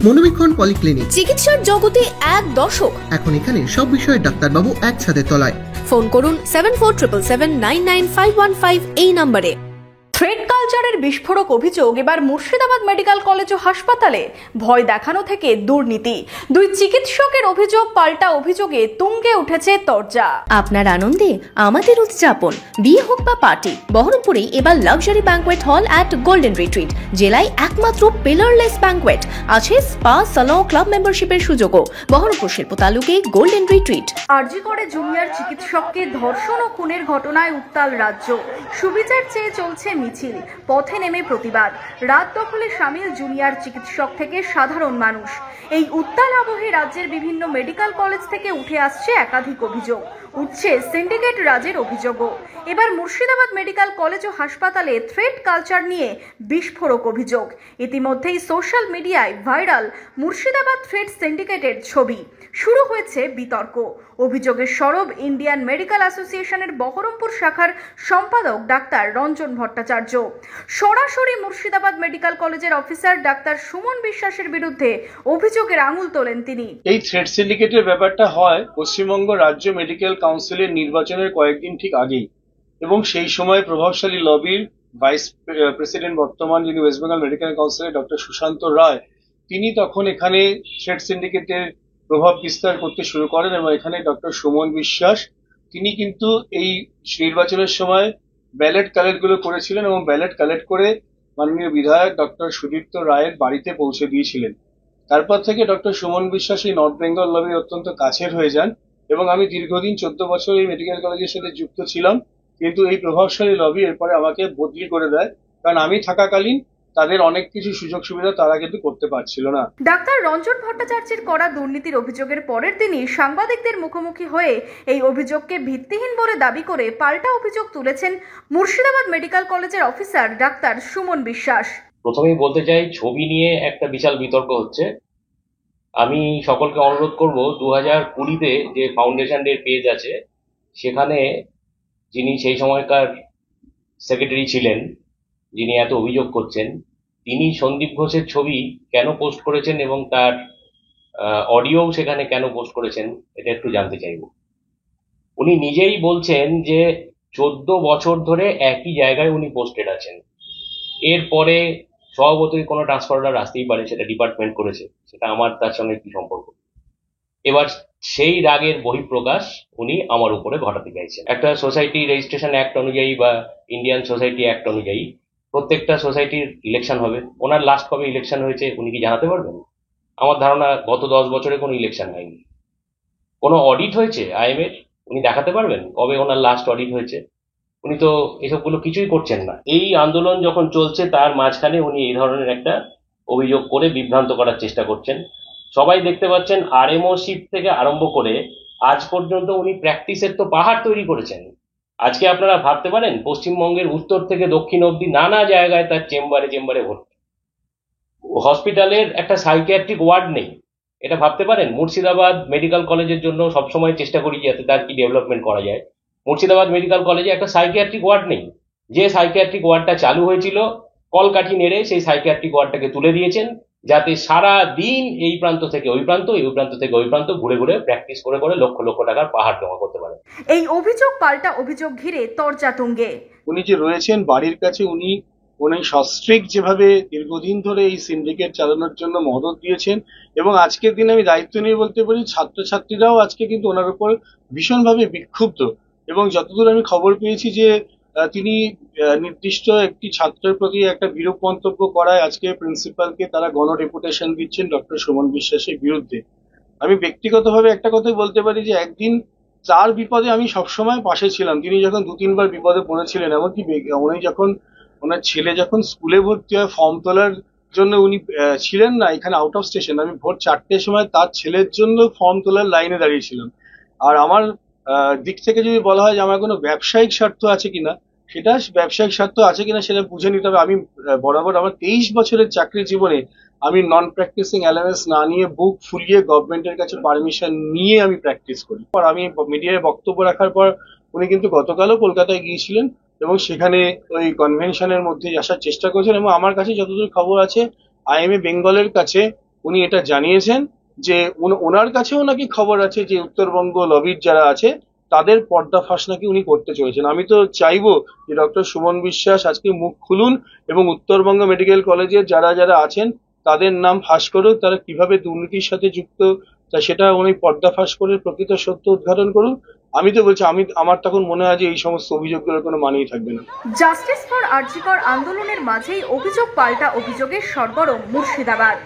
মনোবীক্ষণ polyclinic, চিকিৎসার জগতে এক দশক। এখন এখানে সব বিষয়ে ডাক্তারবাবু এক ছাদের তলায়। ফোন করুন 7477799515 এই নম্বরে। থ্রেড কালচারের বিস্ফোরক অভিযোগ এবার মুর্শিদাবাদ মেডিকেল কলেজ ও হাসপাতালে। ভয় দেখানো থেকে দুর্নীতি, দুই চিকিৎসকের অভিযোগ পাল্টা অভিযোগে তুঙ্গে উঠেছে তরজা। আপনার আনন্দে আমাদের উদযাপন, বিয়ে হোক বা পার্টি, বহরমপুরে এবার luxury banquet hall at golden retreat. জেলায় একমাত্র পিলারলেস ব্যাংকোয়েট, আছে স্পা, সালন, ক্লাব মেম্বারশিপের সুযোগও। বহরমপুর শিল্প তালুকে গোল্ডেন রিট্রিট। আরজি করে জুনিয়র চিকিৎসককে ধর্ষণ ও খুনের ঘটনায় উত্তাল রাজ্য। সুবিচার চেয়ে চলছে মিছিল, পথে নেমে প্রতিবাদ। রাত দখলে সামিল জুনিয়র চিকিৎসক থেকে সাধারণ মানুষ। এই উত্তাল আবহে রাজ্যের বিভিন্ন মেডিকেল কলেজ থেকে উঠে আসছে একাধিক অভিযোগ, উঠছে সিন্ডিকেট রাজের অভিযোগও। এবার মুর্শিদাবাদ মেডিকেল কলেজ ও হাসপাতালে থ্রেড কালচার নিয়ে বিস্ফোরক অভিযোগ। ইতিমধ্যেই সোশ্যাল মিডিয়ায় ভাইরাল মুর্শিদাবাদ থ্রেড সিন্ডিকেটের ছবি। শুরু হয়েছে বিতর্ক। অভিযোগের সরব ইন্ডিয়ান মেডিকেল অ্যাসোসিয়েশনের বহরমপুর শাখার সম্পাদক ডাক্তার রঞ্জন ভট্টাচার্য। সরাসরি মুর্শিদাবাদ মেডিকেল কলেজের অফিসার ডাক্তার সুমন বিশ্বাসের বিরুদ্ধে অভিযোগের আঙুল তোলেন তিনি। এই থ্রেড সিন্ডিকেটের ব্যাপারটা হয় পশ্চিমবঙ্গ রাজ্য মেডিকেল কাউন্সিলের নির্বাচনের কয়েকদিন ঠিক আগেই, এবং সেই সময় প্রভাবশালী লবির ভাইস প্রেসিডেন্ট বর্তমান যিনি ওয়েস্ট বেঙ্গল মেডিকেল কাউন্সিলের ডক্টর সুশান্ত রায়, তিনি তখন এখানে থ্রেড সিন্ডিকেটের প্রভাব বিস্তার করতে শুরু করেন। এবং এখানে ডক্টর সুমন বিশ্বাস তিনি কিন্তু এই নির্বাচনের সময় ব্যালট কালেক্ট গুলো করেছিলেন এবং ব্যালট কালেক্ট করে মাননীয় বিধায়ক ডক্টর সুদীপ্ত রায়ের বাড়িতে পৌঁছে দিয়েছিলেন। তারপর থেকে ডক্টর সুমন বিশ্বাস এই নর্থ বেঙ্গল লবির অত্যন্ত কাছের হয়ে যান এবং আমি দীর্ঘদিন 14 বছর এই মেডিকেল কলেজের সাথে যুক্ত ছিলাম, কিন্তু এই প্রভাবশালী লবি এরপরে আমাকে বদলি করে দেয়, কারণ আমি থাকাকালীন তাদের অনেক কিছু সুযোগ সুবিধা তারা কিন্তু করতে পারছিল না। ডাক্তার রঞ্জন ভট্টাচার্যের করা দুর্নীতির অভিযোগের পরের দিনই সাংবাদিকদের মুখোমুখি হয়ে এই অভিযোগকে ভিত্তিহীন বলে দাবি করে পাল্টা অভিযোগ তুলেছেন মুর্শিদাবাদ মেডিকেল কলেজের অফিসার ডাক্তার সুমন বিশ্বাস। প্রথমেই বলতে চাই, ছবি নিয়ে একটা বিশাল বিতর্ক হচ্ছে। আমি সকলকে অনুরোধ করব, 2020-তে যে ফাউন্ডেশন ডে পেজ আছে সেখানে যিনি সেই সময়কার সেক্রেটারি ছিলেন, যিনি এত অভিযোগ করছেন, তিনি সন্দীপ ঘোষের ছবি কেন পোস্ট করেছেন এবং তার অডিও সেখানে কেন পোস্ট করেছেন এটা একটু জানতে চাইব। উনি নিজেই বলছেন যে 14 বছর ধরে একই জায়গায় উনি পোস্টেড আছেন। এরপরে স্বভাবতই কোনো ট্রান্সফার অর্ডার আসতেই পারে, সেটা ডিপার্টমেন্ট করেছে, সেটা আমার তার সঙ্গে কি সম্পর্ক। এবার সেই রাগের বহিঃপ্রকাশ উনি আমার উপরে ঘটাতে চাইছেন। একটা সোসাইটি রেজিস্ট্রেশন অ্যাক্ট অনুযায়ী বা ইন্ডিয়ান সোসাইটি অ্যাক্ট অনুযায়ী প্রত্যেকটা সোসাইটির ইলেকশন হবে। ওনার লাস্ট কবে ইলেকশন হয়েছে উনি কি জানাতে পারবেন? আমার ধারণা গত 10 বছরে কোনো ইলেকশন হয়নি। কোনো অডিট হয়েছে আইএমএর, উনি দেখাতে পারবেন কবে ওনার লাস্ট অডিট হয়েছে? উনি তো এসবগুলো কিছুই করছেন না। এই আন্দোলন যখন চলছে তার মাঝখানে উনি এই ধরনের একটা অভিযোগ করে বিভ্রান্ত করার চেষ্টা করছেন। সবাই দেখতে পাচ্ছেন আরএমও শিপ থেকে আরম্ভ করে আজ পর্যন্ত উনি প্র্যাকটিসের তো পাহাড় তৈরি করেছেন। আজকে আপনারা ভাবতে পারেন পশ্চিমবঙ্গের উত্তর থেকে দক্ষিণ অব্দি নানা জায়গায় তার চেম্বারে ভর্তি। হসপিটালের একটা সাইকিয়াট্রিক ওয়ার্ড নেই, এটা ভাবতে পারেন? মুর্শিদাবাদ মেডিকেল কলেজের জন্য সবসময় চেষ্টা করি যাতে তার কি ডেভেলপমেন্ট করা যায়। মুর্শিদাবাদ মেডিকেল কলেজে একটা সাইকিয়াট্রিক ওয়ার্ড নেই। যে সাইকিয়াট্রিক ওয়ার্ডটা চালু হয়েছিল, কলকাঠি নেড়ে সেই সাইকিয়াট্রিক ওয়ার্ডটাকে তুলে দিয়েছেন, যাতে সারা দিন এই প্রান্ত থেকে ওই প্রান্ত, এই প্রান্ত থেকে ওই প্রান্ত ঘুরে ঘুরে প্র্যাকটিস করে করে লক্ষ লক্ষ টাকার পাহাড় জমা করতে পারে। এই অভিযোগ পাল্টা অভিযোগ ঘিরে তরজা তুঙ্গে। উনি যে রয়েছেন বাড়ির কাছে, উনি সস্ত্রীক যেভাবে দীর্ঘদিন ধরে এই সিন্ডিকেট চালানোর জন্য মদত দিয়েছেন, এবং আজকের দিনে আমি দায়িত্ব নিয়ে বলতে পারি ছাত্রছাত্রীরাও আজকে কিন্তু ওনার উপর ভীষণভাবে বিক্ষুব্ধ। এবং যতদূর আমি খবর পেয়েছি যে তিনি নির্দিষ্ট একটি ছাত্রের প্রতি একটা বিরূপ মন্তব্য করায় আজকে প্রিন্সিপালকে তারা গণ ডেপুটেশন দিচ্ছেন ডক্টর সুমন বিশ্বাসের বিরুদ্ধে। আমি ব্যক্তিগতভাবে একটা কথাই বলতে পারি যে একদিন তার বিপদে আমি সবসময় পাশে ছিলাম। তিনি যখন 2-3 বার বিপদে পড়েছিলেন, এমনকি উনি যখন ওনার ছেলে যখন স্কুলে ভর্তি হয় ফর্ম তোলার জন্য উনি ছিলেন না এখানে আউট অফ স্টেশন, আমি ভোর 4টের সময় তার ছেলের জন্য ফর্ম তোলার লাইনে দাঁড়িয়েছিলাম। আর আমার দিক থেকে যদি বলা হয় যে আমার কোনো ব্যবসায়িক স্বার্থ আছে কিনা, সেটা ব্যবসায়িক স্বার্থ আছে কিনা সেটা বুঝে নিতে হবে। আমি বরাবর আমার 23 বছরের চাকরির জীবনে আমি নন প্র্যাকটিসিং অ্যালাউন্স না নিয়ে বুক ফুলিয়ে গভর্নমেন্টের কাছে পারমিশন নিয়ে আমি প্র্যাকটিস করি। আর আমি মিডিয়ায় বক্তব্য রাখার পর উনি কিন্তু গতকালও কলকাতায় গিয়েছিলেন এবং সেখানে ওই কনভেনশনের মধ্যে আসার চেষ্টা করেছেন। এবং আমার কাছে যতদূর খবর আছে আইএমএ বেঙ্গলের কাছে উনি এটা জানিয়েছেন যে ওনার কাছেও নাকি খবর আছে যে উত্তরবঙ্গ লবির যারা আছে তাদের পর্দাফাঁস নাকি উনি করতে চলেছেন। আমি তো চাইবো যে ডক্টর সুমন বিশ্বাস আজকে মুখ খুলুন এবং উত্তরবঙ্গ মেডিকেল কলেজের যারা যারা আছেন তাদের নাম ফাঁস করুন, তারা কিভাবে দুর্নীতির সাথে যুক্ত তা সেটা উনি পর্দাফাঁস করে প্রকৃত সত্য উদ্ঘাটন করুন। আমি তো বলছি আমার তখন মনে হয় যে এই সমস্ত অভিযোগগুলোর কোনো মানেই থাকবে না। জাস্টিস ফর আরজিকর আন্দোলনের মাঝেই অভিযোগ পাল্টা অভিযোগের সরগরম মুর্শিদাবাদ।